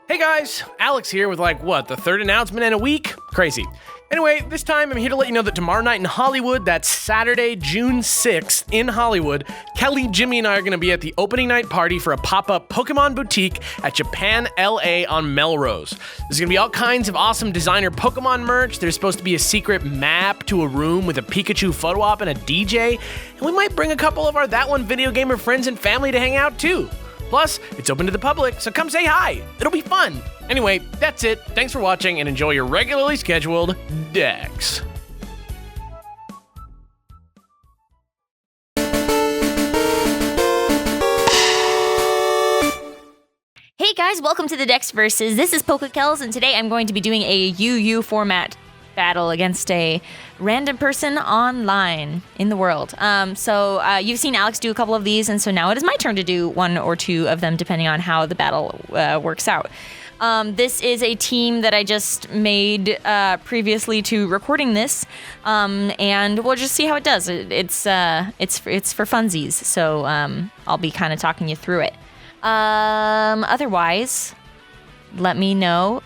Hey guys, Alex here with the third announcement in a week? Crazy. Anyway, this time I'm here to let you know that tomorrow night in Hollywood, that's Saturday, June 6th in Hollywood, Kelly, Jimmy, and I are going to be at the opening night party for a pop-up Pokemon boutique at Japan LA on Melrose. There's going to be all kinds of awesome designer Pokemon merch. There's supposed to be a secret map to a room with a Pikachu photo op and a DJ, and we might bring a couple of our That One video gamer friends and family to hang out too. Plus, it's open to the public, so come say hi. It'll be fun. Anyway, that's it. Thanks for watching and enjoy your regularly scheduled Dex. Hey guys, welcome to the Dex Versus. This is PokeKellz, and today I'm going to be doing a UU format battle against a random person online in the world. So you've seen Alex do a couple of these, and so now it is my turn to do one or two of them, depending on how the battle works out. This is a team that I just made previously to recording this, and we'll just see how it does. It's for funsies, so I'll be kind of talking you through it. Otherwise, let me know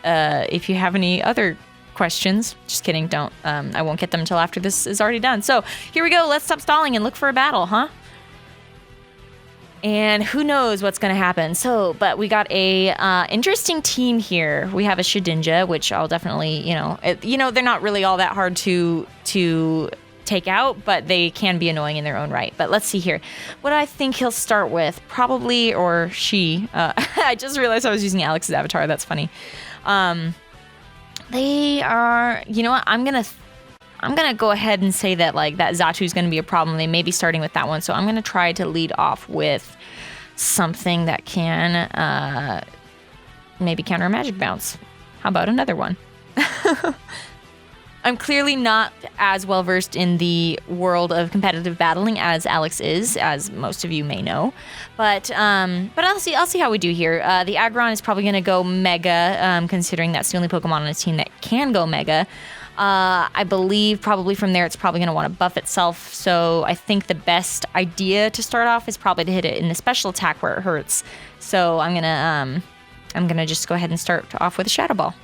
if you have any other questions. Just kidding, don't. I won't get them until after this is already done. So here we go. Let's stop stalling and look for a battle, huh? And who knows what's going to happen. So, but we got a interesting team here. We have a Shedinja, which I'll definitely, they're not really all that hard to take out, but they can be annoying in their own right. But let's see here. What do I think he'll start with? Probably, or she. I just realized I was using Alex's avatar. That's funny. They are, you know what? I'm gonna go ahead and say that that Xatu is gonna be a problem. They may be starting with that one, so I'm gonna try to lead off with something that can maybe counter a magic bounce. How about another one? I'm clearly not as well versed in the world of competitive battling as Alex is, as most of you may know. But I'll see how we do here. The Aggron is probably going to go Mega, considering that's the only Pokemon on his team that can go Mega. I believe probably from there it's probably going to want to buff itself. So I think the best idea to start off is probably to hit it in the special attack where it hurts. So I'm gonna just go ahead and start off with a Shadow Ball.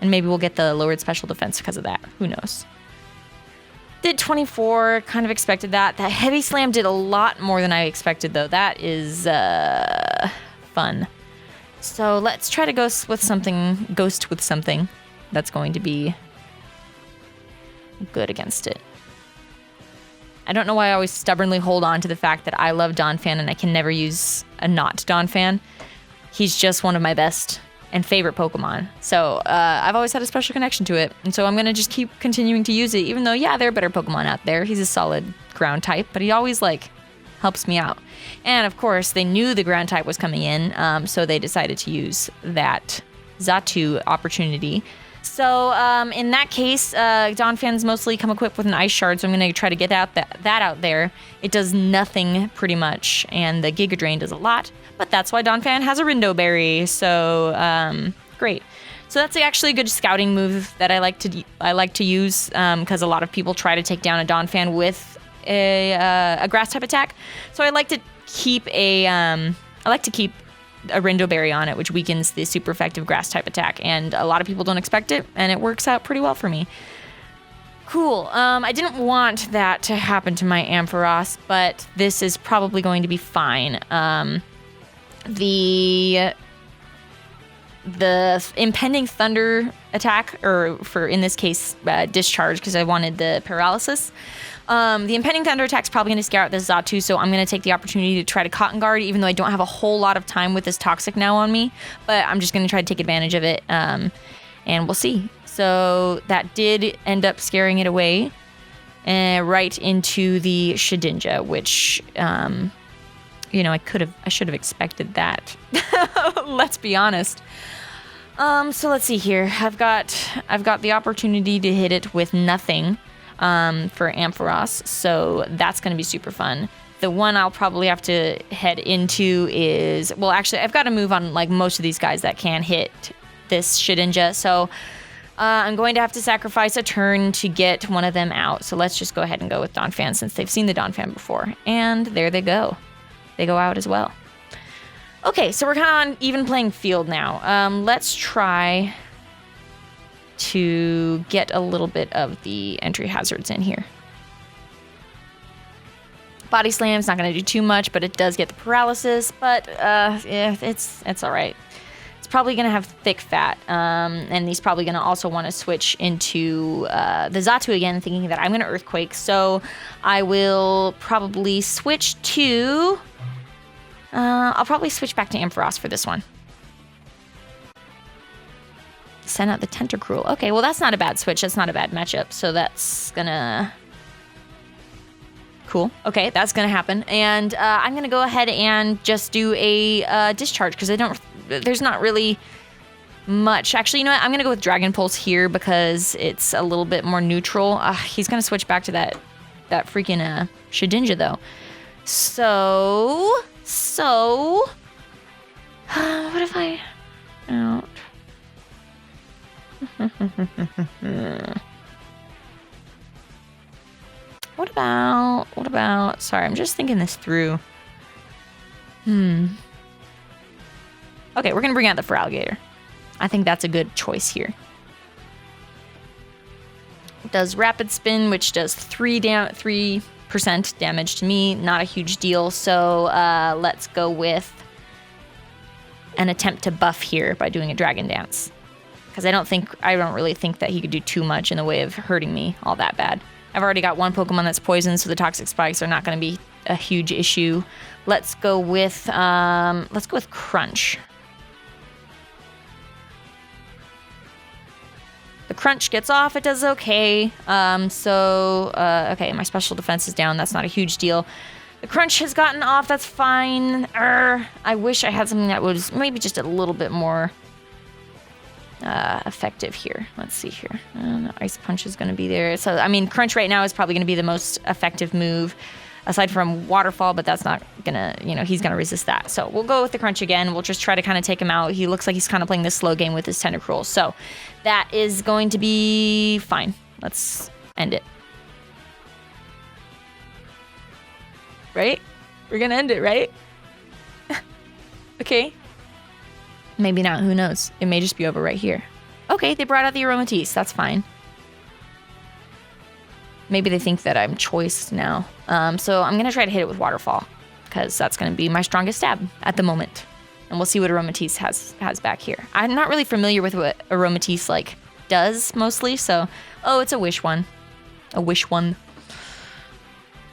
And maybe we'll get the lowered special defense because of that. Who knows? Did 24, kind of expected that. That Heavy Slam did a lot more than I expected, though. That is fun. So let's try to ghost with something that's going to be good against it. I don't know why I always stubbornly hold on to the fact that I love Donphan and I can never use a not Donphan. He's just one of my best and favorite Pokemon. So I've always had a special connection to it. And so I'm going to just keep continuing to use it, even though, yeah, there are better Pokemon out there. He's a solid ground type, but he always, helps me out. And, of course, they knew the ground type was coming in, so they decided to use that Xatu opportunity. So in that case, Donphan's mostly come equipped with an Ice Shard, so I'm going to try to get that out there. It does nothing, pretty much, and the Giga Drain does a lot. But that's why Donphan has a Rindo Berry, so great. So that's actually a good scouting move that I like to use because a lot of people try to take down a Donphan with a Grass type attack. So I like to keep a Rindo Berry on it, which weakens the super effective Grass type attack, and a lot of people don't expect it, and it works out pretty well for me. Cool. I didn't want that to happen to my Ampharos, but this is probably going to be fine. The impending Thunder attack, or for in this case discharge, because I wanted the paralysis. The impending Thunder attack is probably going to scare out this Xatu, so I'm going to take the opportunity to try to Cotton Guard, even though I don't have a whole lot of time with this Toxic now on me. But I'm just going to try to take advantage of it, and we'll see. So that did end up scaring it away, right into the Shedinja, which I should have expected that. Let's be honest. So let's see here. I've got the opportunity to hit it with nothing for Ampharos, so that's going to be super fun. The one I'll probably have to head into is, well, actually, I've got to move on most of these guys that can hit this Shedinja, so I'm going to have to sacrifice a turn to get one of them out. So let's just go ahead and go with Donphan since they've seen the Donphan before. And there they go. They go out as well. Okay, so we're kind of on even playing field now. Let's try to get a little bit of the entry hazards in here. Body Slam's not going to do too much, but it does get the paralysis. But yeah, it's all right. It's probably going to have thick fat, and he's probably going to also want to switch into the Xatu again, thinking that I'm going to Earthquake. So I will probably switch to... I'll probably switch back to Ampharos for this one. Send out the Tentacruel. Okay, well, that's not a bad switch. That's not a bad matchup. So that's gonna... Cool. Okay, that's gonna happen. And I'm gonna go ahead and just do a Discharge, because there's not really much. Actually, you know what? I'm gonna go with Dragon Pulse here because it's a little bit more neutral. He's gonna switch back to that freaking Shedinja, though. So... what if I... out? What about... Sorry, I'm just thinking this through. Okay, we're gonna bring out the Feraligatr. I think that's a good choice here. It does Rapid Spin, which does 3% damage to me. Not a huge deal. So let's go with an attempt to buff here by doing a Dragon Dance. Because I don't really think that he could do too much in the way of hurting me all that bad. I've already got one Pokemon that's poisoned, so the Toxic Spikes are not going to be a huge issue. Let's go with Crunch. The Crunch gets off, it does okay. Okay, my special defense is down, that's not a huge deal. The Crunch has gotten off, that's fine. I wish I had something that was maybe just a little bit more effective here. Let's see here. The Ice Punch is going to be there. So, I mean, Crunch right now is probably going to be the most effective move, aside from Waterfall, but that's not going to, he's going to resist that. So we'll go with the Crunch again. We'll just try to kind of take him out. He looks like he's kind of playing this slow game with his Tentacruel. So that is going to be fine. Let's end it. Right? We're going to end it, right? Okay. Maybe not. Who knows? It may just be over right here. Okay, they brought out the Aromatisse. That's fine. Maybe they think that I'm choiced now. So I'm going to try to hit it with Waterfall, because that's going to be my strongest stab at the moment. And we'll see what Aromatisse has back here. I'm not really familiar with what Aromatisse does mostly. So, it's a wish one. A wish one.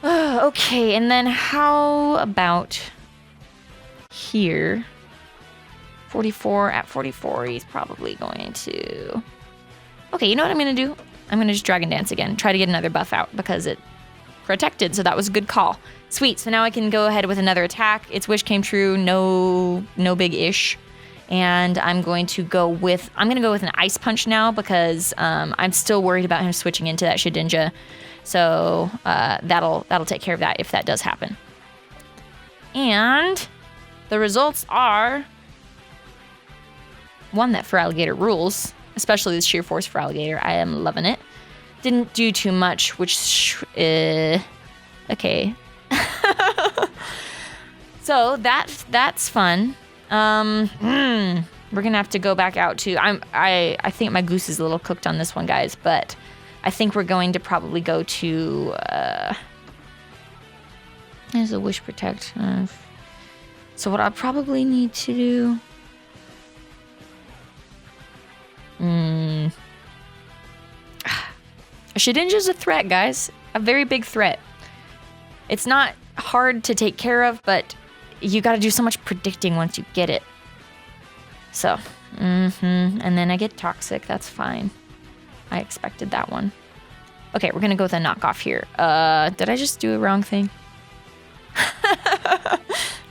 Okay, and then how about here? 44 at 44, he's probably going to... Okay, you know what I'm going to do? I'm going to just Dragon Dance again. Try to get another buff out because it protected, so that was a good call. Sweet, so now I can go ahead with another attack. Its wish came true, no big-ish. And I'm going to go with an Ice Punch now because I'm still worried about him switching into that Shedinja. So that'll take care of that if that does happen. And the results are... One, that Feraligatr rules, especially this Sheer Force Feraligatr. I am loving it. Didn't do too much, which, okay. So that's fun. We're gonna have to go back out to. I think my goose is a little cooked on this one, guys. But I think we're going to probably go to. There's a Wish Protect. So what I probably need to do. Shedinja's a threat, guys. A very big threat. It's not hard to take care of, but you gotta do so much predicting once you get it. So, and then I get Toxic. That's fine. I expected that one. Okay, we're gonna go with a knockoff here. Did I just do a wrong thing?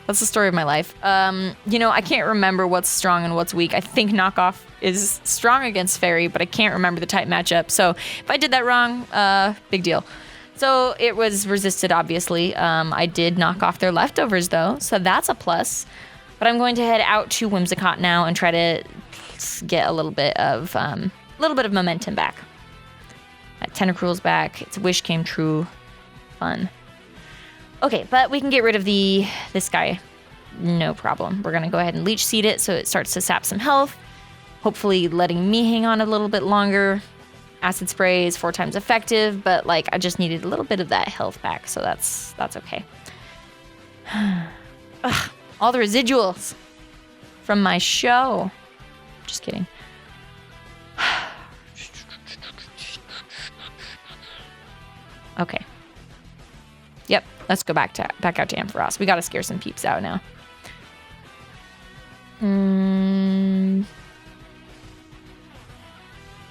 That's the story of my life. I can't remember what's strong and what's weak. I think knockoff is strong against Fairy, but I can't remember the type matchup. So if I did that wrong, big deal. So it was resisted, obviously. I did knock off their leftovers, though, so that's a plus. But I'm going to head out to Whimsicott now and try to get a little bit of momentum back. That Tentacruel's back. Its wish came true. Fun. Okay, but we can get rid of this guy. no problem. We're going to go ahead and Leech Seed it so it starts to sap some health. Hopefully letting me hang on a little bit longer. Acid Spray is 4 times effective, but like I just needed a little bit of that health back, so that's okay. Ugh, all the residuals from my show. Just kidding. Okay. Yep, let's go back out to Ampharos. We gotta scare some peeps out now.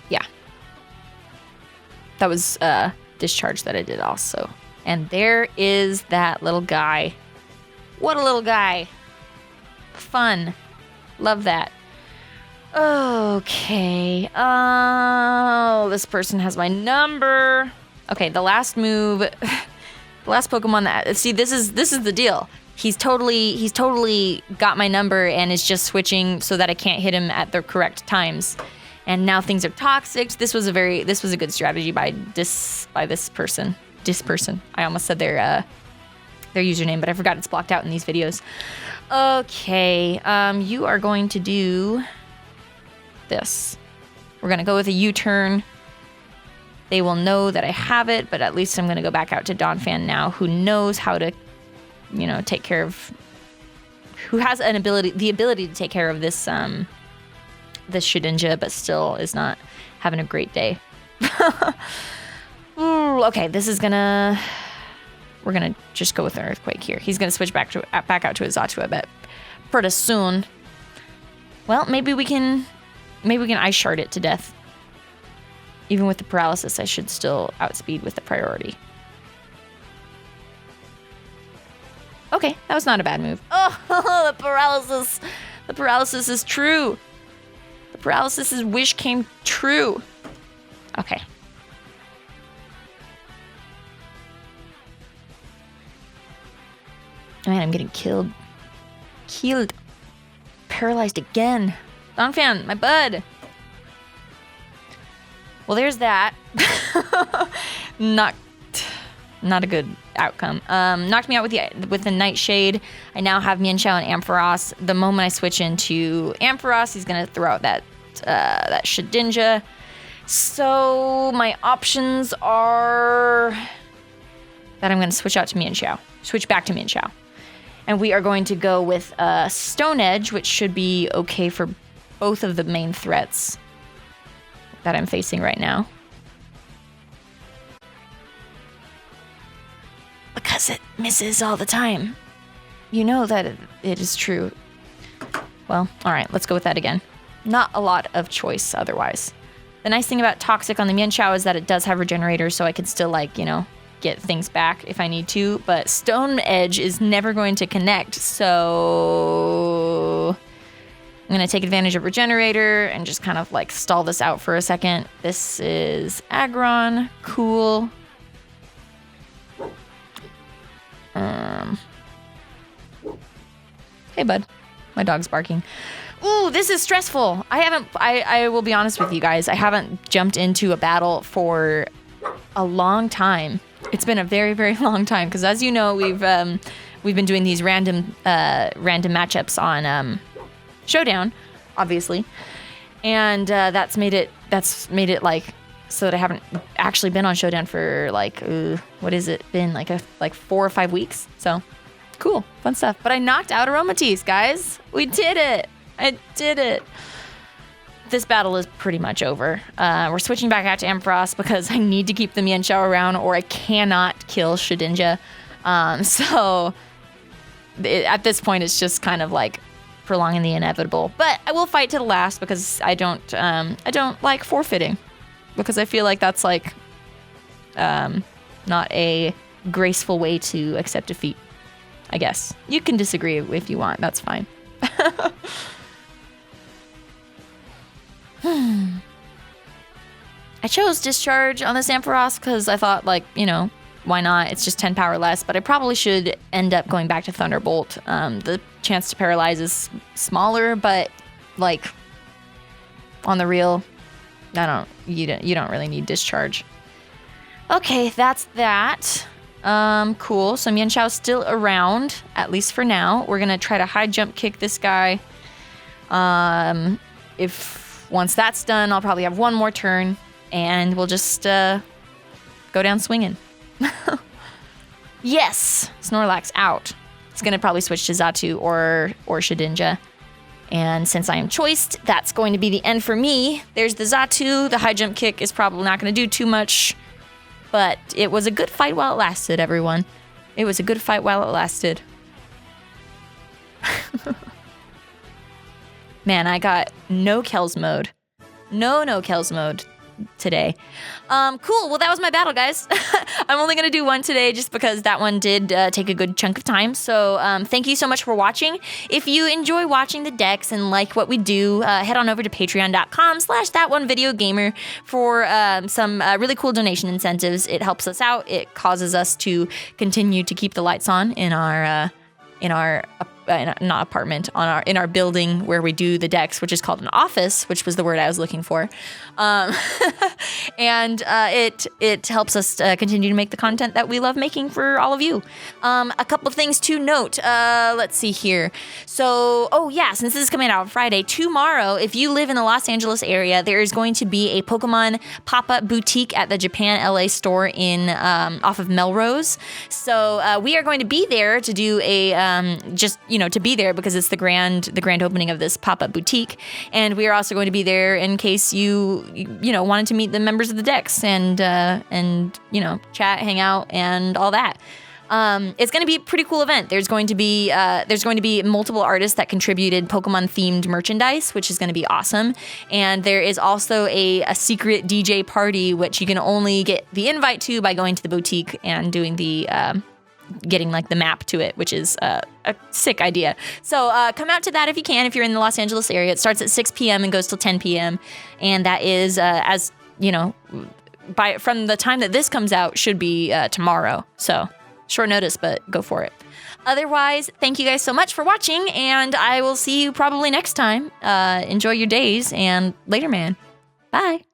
Yeah. That was discharge that I did also. And there is that little guy. What a little guy. Fun. Love that. Okay. Oh, this person has my number. Okay, the last move, the last Pokemon that, see, this is the deal. He's totally got my number and is just switching so that I can't hit him at the correct times. And now things are toxic. This was a good strategy by this person. I almost said their username, but I forgot it's blocked out in these videos. Okay, you are going to do this. We're gonna go with a U-turn. They will know that I have it, but at least I'm gonna go back out to Donphan now, who knows how to, take care of, who has the ability to take care of this this Shedinja, but still is not having a great day. Ooh, okay, we're gonna just go with an Earthquake here. He's gonna switch back out to his Xatu, I bet, pretty soon. Well, maybe we can Ice Shard it to death. Even with the paralysis, I should still outspeed with the priority. Okay, that was not a bad move. Oh, the paralysis. The paralysis is true. The paralysis' wish came true. Okay. Man, I'm getting killed. Paralyzed again. Donphan, my bud. Well, there's that. Not a good outcome. Knocked me out with the Nightshade. I now have Mienshao and Ampharos. The moment I switch into Ampharos, he's gonna throw out that Shedinja. So my options are that I'm gonna switch out to Mienshao. Switch back to Mienshao. And we are going to go with Stone Edge, which should be okay for both of the main threats that I'm facing right now. Because it misses all the time. You know that it is true. Well, all right, let's go with that again. Not a lot of choice otherwise. The nice thing about Toxic on the Mienshao is that it does have Regenerator, so I can still, get things back if I need to. But Stone Edge is never going to connect, so I'm going to take advantage of Regenerator and just kind of stall this out for a second. This is Aggron. Cool. Hey, bud. My dog's barking. Ooh, this is stressful. I will be honest with you guys. I haven't jumped into a battle for a long time. It's been a very, very long time because, as you know, we've been doing these random matchups on Showdown, obviously, and that's made it so that I haven't actually been on Showdown for what has it been, like 4 or 5 weeks? So cool, fun stuff. But I knocked out Aromatisse, guys. We did it. I did it. This battle is pretty much over. We're switching back out to Ampharos because I need to keep the Mienshao around or I cannot kill Shedinja. At this point, it's just kind of prolonging the inevitable. But I will fight to the last because I don't like forfeiting, because I feel like that's not a graceful way to accept defeat. I guess you can disagree if you want. That's fine. I chose Discharge on this Ampharos because I thought, why not? It's just 10 power less, but I probably should end up going back to Thunderbolt. The chance to paralyze is smaller, but, on the real, you don't really need Discharge. Okay, that's that. Cool. So Mian Shao's still around, at least for now. We're gonna try to high jump kick this guy. If once that's done, I'll probably have one more turn, and we'll just go down swinging. Yes, Snorlax out. It's gonna probably switch to Xatu or Shedinja. And since I am choiced, that's going to be the end for me. There's the Xatu. The high jump kick is probably not going to do too much. But it was a good fight while it lasted, everyone. It was a good fight while it lasted. Man, I got no Kellz mode. No Kellz mode today. Cool. Well, that was my battle, guys. I'm only going to do one today just because that one did take a good chunk of time. So thank you so much for watching. If you enjoy watching the decks and like what we do, head on over to patreon.com/thatonevideogamer for some really cool donation incentives. It helps us out. It causes us to continue to keep the lights on in our not apartment, in our building where we do the decks, which is called an office, which was the word I was looking for. And it helps us continue to make the content that we love making for all of you. A couple of things to note. Let's see here. So, since this is coming out on Friday, tomorrow, if you live in the Los Angeles area, there is going to be a Pokemon pop-up boutique at the Japan LA store in off of Melrose. So we are going to be there to do a to be there because it's the grand opening of this pop-up boutique, and we are also going to be there in case you wanted to meet the members of the decks and chat, hang out, and all that. It's going to be a pretty cool event. There's going to be multiple artists that contributed Pokemon themed merchandise, which is going to be awesome. And there is also a secret DJ party, which you can only get the invite to by going to the boutique and doing the getting like the map to it, which is a sick idea. So come out to that if you can, if you're in the Los Angeles area. It starts at 6 p.m. and goes till 10 p.m. And that is, as you know, from the time that this comes out, should be tomorrow. So short notice, but go for it. Otherwise, thank you guys so much for watching, and I will see you probably next time. Enjoy your days, and later, man. Bye.